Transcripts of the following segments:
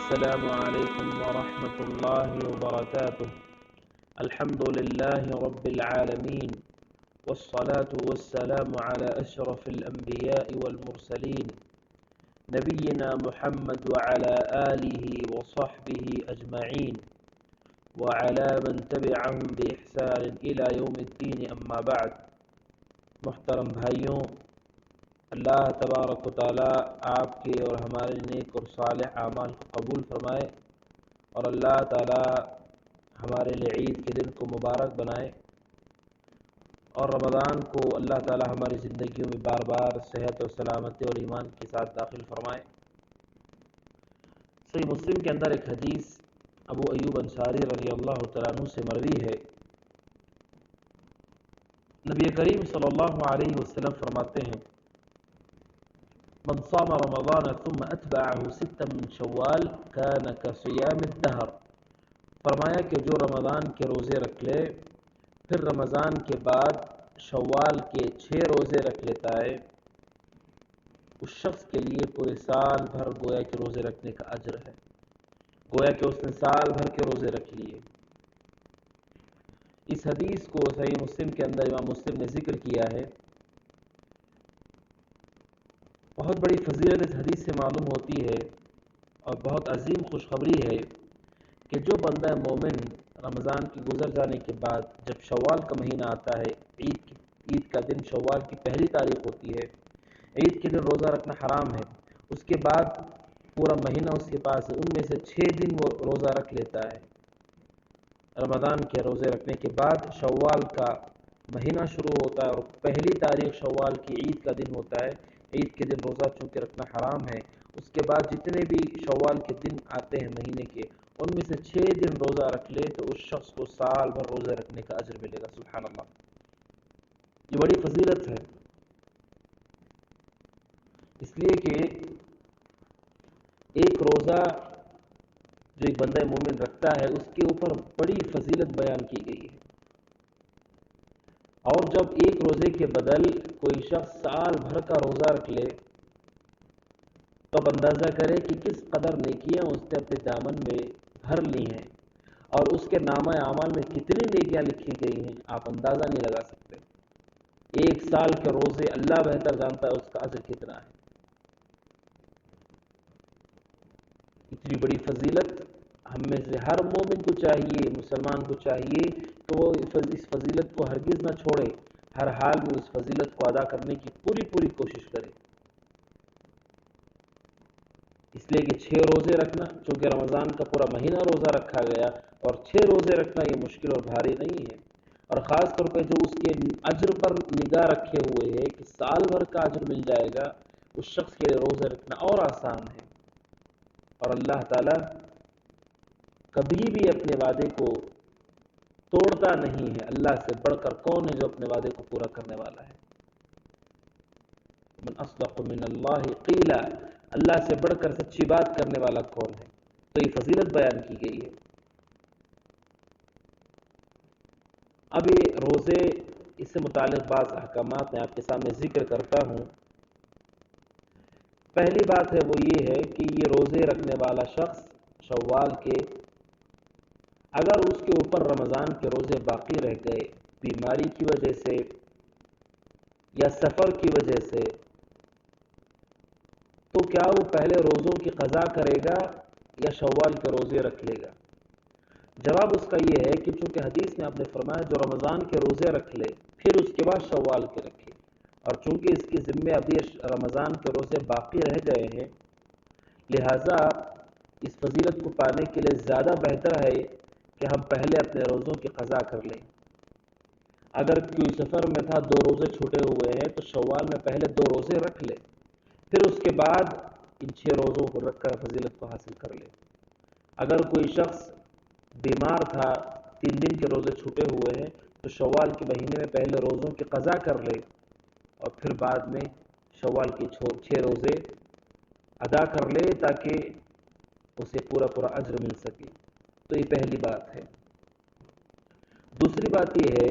السلام عليكم ورحمة الله وبركاته. الحمد لله رب العالمين، والصلاة والسلام على أشرف الأنبياء والمرسلين نبينا محمد وعلى آله وصحبه أجمعين وعلى من تبعهم بإحسان إلى يوم الدين. أما بعد، محترم بھائیوں، اللہ تبارک و تعالیٰ آپ کے اور ہمارے نیک اور صالح اعمال کو قبول فرمائے، اور اللہ تعالیٰ ہمارے لیے عید کے دن کو مبارک بنائے، اور رمضان کو اللہ تعالیٰ ہماری زندگیوں میں بار بار صحت اور سلامتی اور ایمان کے ساتھ داخل فرمائے۔ صحیح مسلم کے اندر ایک حدیث ابو ایوب انصاری رضی اللہ تعالیٰ عنہ سے مروی ہے۔ نبی کریم صلی اللہ علیہ وسلم فرماتے ہیں: من صام رمضان ثم اتبعه ستا من شوال كان كصيام الدهر۔ فرمایا کہ جو رمضان کے روزے رکھ لے پھر رمضان کے بعد شوال کے 6 روزے رکھ لیتا ہے، اس شخص کے لیے پورے سال بھر گویا کہ روزے رکھنے کا اجر ہے، گویا کہ اس نے سال بھر کے روزے رکھ لیے۔ اس حدیث کو صحیح مسلم کے اندر امام مسلم نے ذکر کیا ہے۔ بہت بڑی فضیلت اس حدیث سے معلوم ہوتی ہے، اور بہت عظیم خوشخبری ہے کہ جو بندہ مومن رمضان کے گزر جانے کے بعد جب شوال کا مہینہ آتا ہے، عید کا دن شوال کی پہلی تاریخ ہوتی ہے، عید کے دن روزہ رکھنا حرام ہے، اس کے بعد پورا مہینہ اس کے پاس ہے، ان میں سے 6 دن وہ روزہ رکھ لیتا ہے۔ رمضان کے روزے رکھنے کے بعد شوال کا مہینہ شروع ہوتا ہے، اور پہلی تاریخ شوال کی عید کا دن ہوتا ہے۔ عید کے دن روزہ چونکہ رکھنا حرام ہے، اس کے بعد جتنے بھی شوال کے دن آتے ہیں مہینے کے، ان میں سے 6 دن روزہ رکھ لے تو اس شخص کو سال بھر روزہ رکھنے کا اجر ملے گا۔ سبحان اللہ، یہ بڑی فضیلت ہے، اس لیے کہ ایک روزہ جو ایک بندہ مومن رکھتا ہے اس کے اوپر بڑی فضیلت بیان کی گئی ہے، اور جب ایک روزے کے بدل کوئی شخص سال بھر کا روزہ رکھ لے تو اب اندازہ کرے کہ کس قدر نیکیاں اس نے اپنے دامن میں بھر لی ہیں، اور اس کے نامہ اعمال میں کتنی نیکیاں لکھی گئی ہیں، آپ اندازہ نہیں لگا سکتے۔ ایک سال کے روزے اللہ بہتر جانتا ہے اس کا اجر کتنا ہے۔ اتنی بڑی فضیلت ہم میں سے ہر مومن کو چاہیے، مسلمان کو چاہیے کہ وہ اس فضیلت کو ہرگز نہ چھوڑے، ہر حال میں اس فضیلت کو ادا کرنے کی پوری کوشش کرے۔ اس لیے کہ 6 روزے رکھنا، چونکہ رمضان کا پورا مہینہ روزہ رکھا گیا، اور 6 روزے رکھنا یہ مشکل اور بھاری نہیں ہے، اور خاص طور پہ جو اس کے اجر پر نگاہ رکھے ہوئے ہے کہ سال بھر کا اجر مل جائے گا، اس شخص کے لیے روزے رکھنا اور آسان ہے۔ اور اللہ تعالیٰ کبھی بھی اپنے وعدے کو توڑتا نہیں ہے۔ اللہ سے بڑھ کر کون ہے جو اپنے وعدے کو پورا کرنے والا ہے؟ من اصدق من اللہ قیلا، اللہ سے بڑھ کر سچی بات کرنے والا کون ہے؟ تو یہ فضیلت بیان کی گئی ہے۔ اب یہ روزے، اس سے متعلق بعض احکامات میں آپ کے سامنے ذکر کرتا ہوں۔ پہلی بات ہے وہ یہ ہے کہ یہ روزے رکھنے والا شخص شوال کے، اگر اس کے اوپر رمضان کے روزے باقی رہ گئے بیماری کی وجہ سے یا سفر کی وجہ سے، تو کیا وہ پہلے روزوں کی قضا کرے گا یا شوال کے روزے رکھ لے گا؟ جواب اس کا یہ ہے کہ چونکہ حدیث میں آپ نے فرمایا جو رمضان کے روزے رکھ لے پھر اس کے بعد شوال کے رکھے، اور چونکہ اس کے ذمے ابھی رمضان کے روزے باقی رہ گئے ہیں، لہٰذا اس فضیلت کو پانے کے لیے زیادہ بہتر ہے کہ ہم پہلے اپنے روزوں کی قضا کر لیں۔ اگر کوئی سفر میں تھا 2 روزے چھوٹے ہوئے ہیں تو شوال میں پہلے 2 روزے رکھ لے، پھر اس کے بعد ان 6 روزوں کو رکھ کر فضیلت کو حاصل کر لے۔ اگر کوئی شخص بیمار تھا، 3 دن کے روزے چھوٹے ہوئے ہیں، تو شوال کے مہینے میں پہلے روزوں کی قضا کر لے، اور پھر بعد میں شوال کے 6 روزے ادا کر لے تاکہ اسے پورا اجر مل سکے۔ تو یہ پہلی بات ہے۔ دوسری بات یہ ہے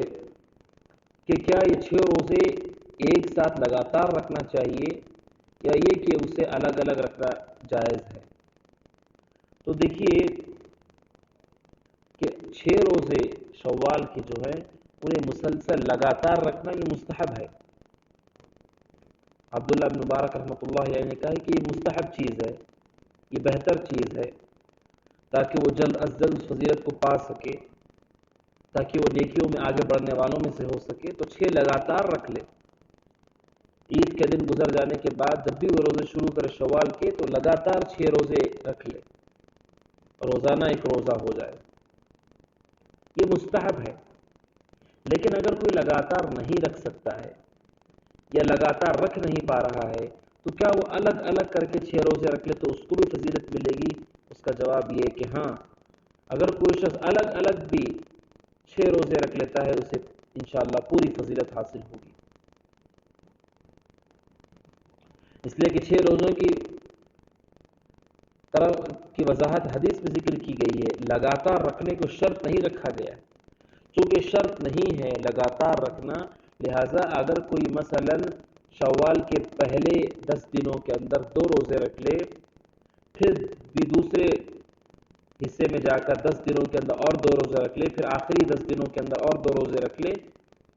کہ کیا یہ 6 روزے ایک ساتھ لگاتار رکھنا چاہیے یا یہ کہ اسے الگ الگ رکھنا جائز ہے؟ تو دیکھیے کہ 6 روزے شوال کے جو ہیں انہیں مسلسل لگاتار رکھنا یہ مستحب ہے. عبداللہ بن مبارک رحمۃ اللہ علیہ نے کہا ہے کہ یہ مستحب چیز ہے، یہ بہتر چیز ہے، تاکہ وہ جلد از جلد اس فضیلت کو پا سکے، تاکہ وہ نیکیوں میں آگے بڑھنے والوں میں سے ہو سکے. تو 6 لگاتار رکھ لے. عید کے دن گزر جانے کے بعد جب بھی وہ روزے شروع کرے شوال کے تو لگاتار 6 روزے رکھ لے، روزانہ ایک روزہ ہو جائے. یہ مستحب ہے. لیکن اگر کوئی لگاتار نہیں رکھ سکتا ہے یا لگاتار رکھ نہیں پا رہا ہے تو کیا وہ الگ الگ کر کے 6 روزے رکھ لے تو اس کو بھی فضیلت ملے گی؟ اس کا جواب یہ کہ ہاں، اگر کوئی شخص الگ الگ بھی 6 روزے رکھ لیتا ہے اسے انشاءاللہ پوری فضیلت حاصل ہوگی. اس لیے کہ 6 روزوں کی طرح کی وضاحت حدیث میں ذکر کی گئی ہے، لگاتار رکھنے کو شرط نہیں رکھا گیا ہے. چونکہ شرط نہیں ہے لگاتار رکھنا، لہذا اگر کوئی مثلا شوال کے پہلے 10 دنوں کے اندر 2 روزے رکھ لے، پھر بھی دوسرے حصے میں جا کر 10 دنوں کے اندر اور 2 روزے رکھ لے، پھر آخری 10 دنوں کے اندر اور 2 روزے رکھ لے،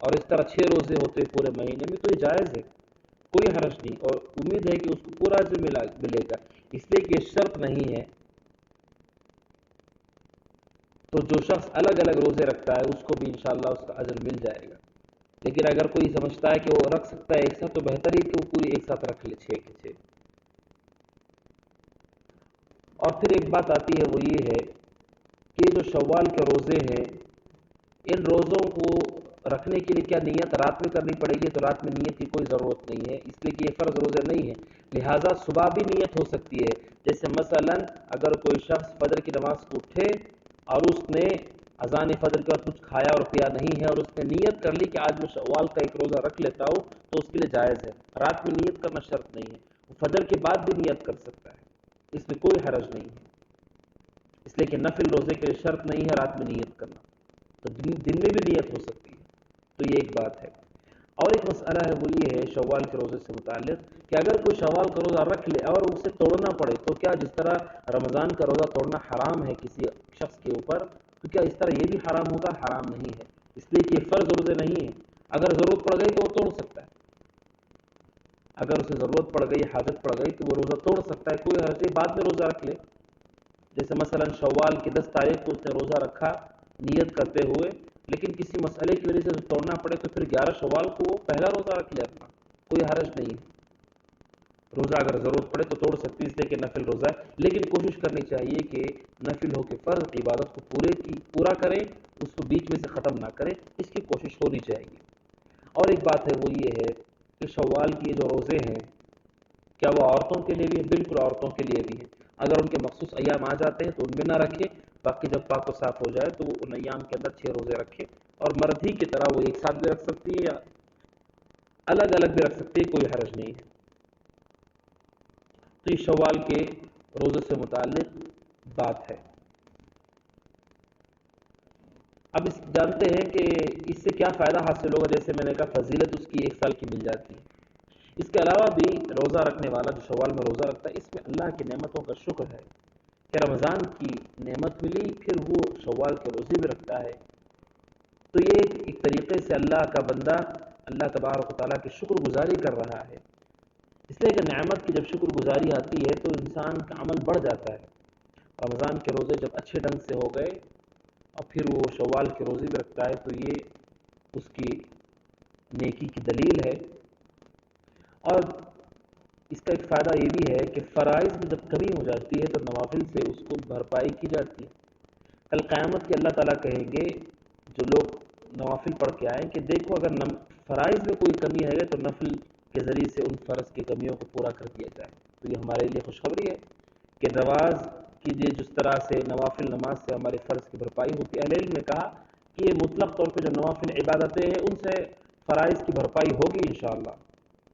اور اس طرح 6 روزے ہوتے پورے مہینے میں، تو یہ جائز ہے، کوئی حرج نہیں، اور امید ہے کہ اس کو پورا اجر ملے گا. اس لیے کہ یہ شرط نہیں ہے. تو جو شخص الگ الگ روزے رکھتا ہے اس کو بھی انشاءاللہ اس کا اجر مل جائے گا. لیکن اگر کوئی سمجھتا ہے کہ وہ رکھ سکتا ہے ایک ساتھ تو بہتر ہی کہ وہ پوری ایک ساتھ رکھ لے 6 کے 6. اور پھر ایک بات آتی ہے وہ یہ ہے کہ جو شوال کے روزے ہیں ان روزوں کو رکھنے کے لیے کیا نیت رات میں کرنی پڑے گی؟ تو رات میں نیت کی کوئی ضرورت نہیں ہے، اس لیے کہ یہ فرض روزے نہیں ہیں. لہٰذا صبح بھی نیت ہو سکتی ہے. جیسے مثلا اگر کوئی شخص فجر کی نماز کو اٹھے اور اس نے اذان فجر کے بعد کچھ کھایا اور پیا نہیں ہے اور اس نے نیت کر لی کہ آج میں شوال کا ایک روزہ رکھ لیتا ہوں، تو اس کے لیے جائز ہے. رات میں نیت کرنا شرط نہیں ہے، وہ فجر کے بعد بھی نیت کر سکتا ہے، اس میں کوئی حرج نہیں ہے. اس لیے کہ نفل روزے کے لیے شرط نہیں ہے رات میں نیت کرنا، تو دن میں بھی نیت ہو سکتی ہے. تو یہ ایک بات ہے. اور ایک مسئلہ ہے وہ یہ ہے شوال کے روزے سے متعلق کہ اگر کوئی شوال کا روزہ رکھ لے اور اسے توڑنا پڑے تو کیا جس طرح رمضان کا روزہ توڑنا حرام ہے کسی شخص کے اوپر، تو کیا اس طرح یہ بھی حرام ہوگا؟ حرام نہیں ہے، اس لیے کہ یہ فرض روزے نہیں ہیں. اگر ضرورت پڑ گئی تو وہ توڑ سکتا ہے، اگر اسے ضرورت پڑ گئی، حاجت پڑ گئی تو وہ روزہ توڑ سکتا ہے، کوئی حرج نہیں، بعد میں روزہ رکھ لے. جیسے مثلا شوال کی 10 تاریخ کو اس نے روزہ رکھا نیت کرتے ہوئے، لیکن کسی مسئلے کی وجہ سے توڑنا پڑے تو پھر 11 شوال کو وہ پہلا روزہ رکھ لے اپنا، کوئی حرج نہیں ہے. روزہ اگر ضرورت پڑے تو توڑ سکتی، اس لیے کہ نفل روزہ ہے. لیکن کوشش کرنی چاہیے کہ نفل ہو کے فرض عبادت کو پورا کرے، اس کو بیچ میں سے ختم نہ کرے، اس کی کوشش ہونی چاہیے. اور ایک بات ہے وہ یہ ہے کہ شوال کے جو روزے ہیں کیا وہ عورتوں کے لیے بھی ہیں؟ بالکل عورتوں کے لیے بھی ہیں. اگر ان کے مخصوص ایام آ جاتے ہیں تو ان میں نہ رکھے، باقی جب پاک و صاف ہو جائے تو وہ ان ایام کے اندر 6 روزے رکھے. اور مرد ہی کی طرح وہ ایک ساتھ بھی رکھ سکتی ہے یا الگ الگ بھی رکھ سکتی ہے، کوئی حرج نہیں ہے. تو یہ شوال کے روزے سے متعلق بات ہے. اب جانتے ہیں کہ اس سے کیا فائدہ حاصل ہوگا. جیسے میں نے کہا فضیلت اس کی 1 سال کی مل جاتی ہے. اس کے علاوہ بھی روزہ رکھنے والا جو شوال میں روزہ رکھتا ہے اس میں اللہ کی نعمتوں کا شکر ہے کہ رمضان کی نعمت ملی پھر وہ شوال کے روزے بھی رکھتا ہے. تو یہ ایک طریقے سے اللہ کا بندہ اللہ تبارک و تعالیٰ کی شکر گزاری کر رہا ہے. اس لیے کہ نعمت کی جب شکر گزاری آتی ہے تو انسان کا عمل بڑھ جاتا ہے. رمضان کے روزے جب اچھے ڈھنگ سے ہو گئے اور پھر وہ شوال کے روزے بھی رکھتا ہے تو یہ اس کی نیکی کی دلیل ہے. اور اس کا ایک فائدہ یہ بھی ہے کہ فرائض میں جب کمی ہو جاتی ہے تو نوافل سے اس کو بھرپائی کی جاتی ہے. کل قیامت کے اللہ تعالیٰ کہیں گے جو لوگ نوافل پڑھ کے آئیں کہ دیکھو اگر فرائض میں کوئی کمی ہے تو نفل کے ذریعے سے ان فرض کی کمیوں کو پورا کر دیا جائے. تو یہ ہمارے لیے خوشخبری ہے کہ نماز کیجیے جس طرح سے نوافل نماز سے ہمارے فرض کی بھرپائی ہوتی ہے. اہل علم نے کہا کہ یہ مطلق طور پہ جو نوافل عبادتیں ہیں ان سے فرائض کی بھرپائی ہوگی انشاءاللہ،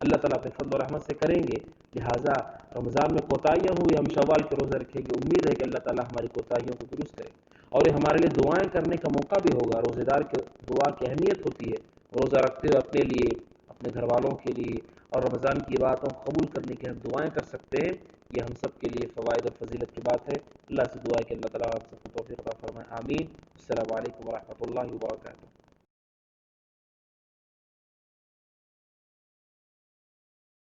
اللہ تعالیٰ اپنے فضل و رحمت سے کریں گے. لہٰذا رمضان میں کوتاہیاں ہوئی ہم شوال کے روزے رکھیں گے، امید ہے کہ اللہ تعالیٰ ہماری کوتاہیوں کو درست کرے اور یہ ہمارے لیے دعائیں کرنے کا موقع بھی ہوگا. روزے دار کے دعا کی اہمیت ہوتی ہے، روزہ رکھتے ہوئے اپنے لیے، اپنے گھر والوں کے لیے اور رمضان کی باتوں قبول کرنے کی ہم دعائیں کر سکتے ہیں، یہ ہم سب کے لیے فوائد اور فضیلت کی بات ہے۔ اللہ سے دعا ہے کہ اللہ تعالیٰ آپ سب کو توفیق عطا فرمائے، آمین۔ السلام علیکم ورحمۃ اللہ وبرکاتہ۔